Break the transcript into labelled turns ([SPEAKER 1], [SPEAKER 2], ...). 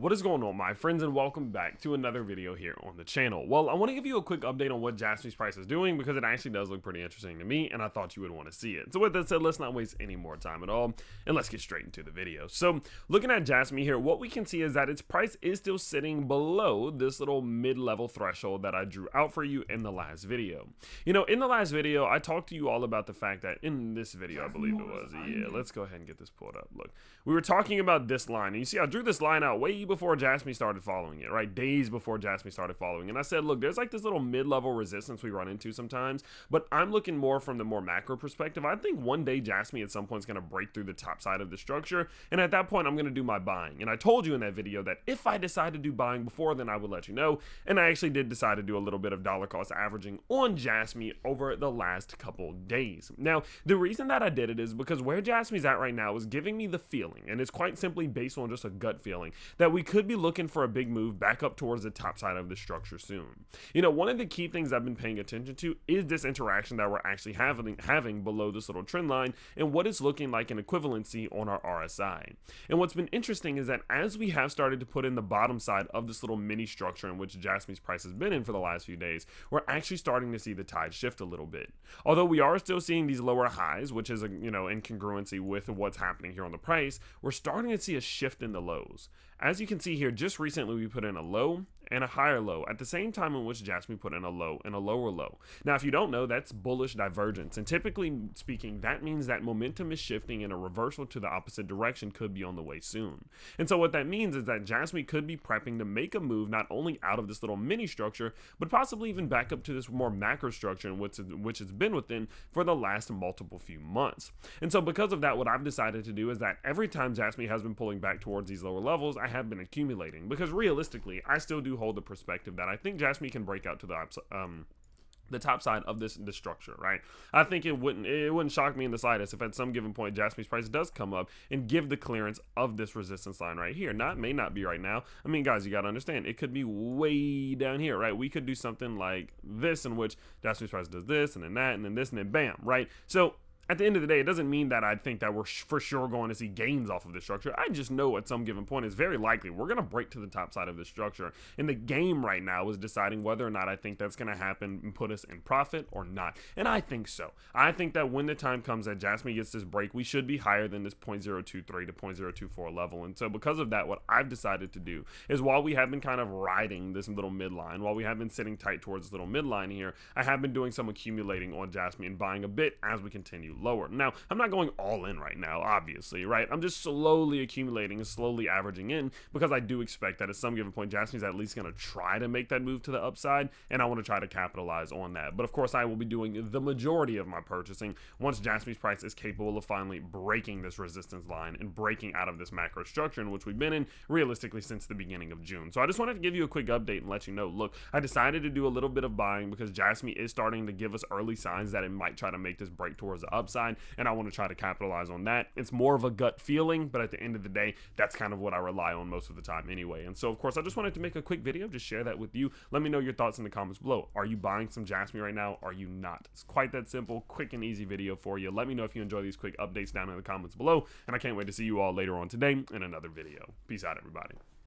[SPEAKER 1] What is going on, my friends, and welcome back to another video here on the channel. Well, I want to give you a quick update on what Jasmy's price is doing because it actually does look pretty interesting to me, and I thought you would want to see it. So with that said, let's not waste any more time at all, and let's get straight into the video. So looking at Jasmy here, what we can see is that its price is still sitting below this little mid-level threshold that I drew out for you in the last video. You know, in the last video, I talked to you all about the fact that in this video, I believe it was, yeah, let's go ahead and get this pulled up. Look, we were talking about this line, and you see I drew this line out way before Jasmy started following it, right? Days before Jasmy started following. And I said, look, there's like this little mid-level resistance we run into sometimes, but I'm looking more from the more macro perspective. I think one day Jasmy at some point is going to break through the top side of the structure, and at that point I'm going to do my buying. And I told you in that video that if I decide to do buying before, then I would let you know. And I actually did decide to do a little bit of dollar cost averaging on Jasmy over the last couple days. Now, the reason that I did it is because where Jasmy's at right now is giving me the feeling, and it's quite simply based on just a gut feeling, that we could be looking for a big move back up towards the top side of the structure soon. You know, one of the key things I've been paying attention to is this interaction that we're actually having below this little trend line and what it's looking like in equivalency on our RSI. And what's been interesting is that as we have started to put in the bottom side of this little mini structure in which Jasmy's price has been in for the last few days, we're actually starting to see the tide shift a little bit. Although we are still seeing these lower highs, which is, in congruency with what's happening here on the price, we're starting to see a shift in the lows. As you can see here, just recently we put in a low and a higher low at the same time in which Jasmy put in a low and a lower low. Now, if you don't know, that's bullish divergence, and typically speaking, that means that momentum is shifting and a reversal to the opposite direction could be on the way soon. And so what that means is that Jasmy could be prepping to make a move not only out of this little mini structure, but possibly even back up to this more macro structure in which it's been within for the last multiple few months. And so because of that, what I've decided to do is that every time Jasmy has been pulling back towards these lower levels, I have been accumulating, because realistically, I still do hold the perspective that I think Jasmy can break out to the top side of this structure, right? I think it wouldn't shock me in the slightest if at some given point Jasmy's price does come up and give the clearance of this resistance line right here. May not be right now. I mean, guys, you got to understand, it could be way down here, right? We could do something like this in which Jasmy's price does this and then that and then this and then bam, right? So at the end of the day, it doesn't mean that I think that we're for sure going to see gains off of this structure. I just know at some given point, it's very likely we're going to break to the top side of this structure. And the game right now is deciding whether or not I think that's going to happen and put us in profit or not. And I think so. I think that when the time comes that Jasmy gets this break, we should be higher than this 0.023 to 0.024 level. And so because of that, what I've decided to do is, while we have been kind of riding this little midline, while we have been sitting tight towards this little midline here, I have been doing some accumulating on Jasmy and buying a bit as we continue lower. Now, I'm not going all in right now, obviously, right? I'm just slowly accumulating and slowly averaging in, because I do expect that at some given point, Jasmy's at least going to try to make that move to the upside, and I want to try to capitalize on that. But of course, I will be doing the majority of my purchasing once Jasmy's price is capable of finally breaking this resistance line and breaking out of this macro structure in which we've been in realistically since the beginning of June. So I just wanted to give you a quick update and let you know, look, I decided to do a little bit of buying because Jasmy is starting to give us early signs that it might try to make this break towards the upside, and I want to try to capitalize on that. It's more of a gut feeling, but at the end of the day, that's kind of what I rely on most of the time anyway. And so of course, I just wanted to make a quick video, just share that with you. Let me know your thoughts in the comments below. Are you buying some Jasmy right now? Are you not? It's quite that simple, quick and easy video for you. Let me know if you enjoy these quick updates down in the comments below, and I can't wait to see you all later on today in another video. Peace out, everybody.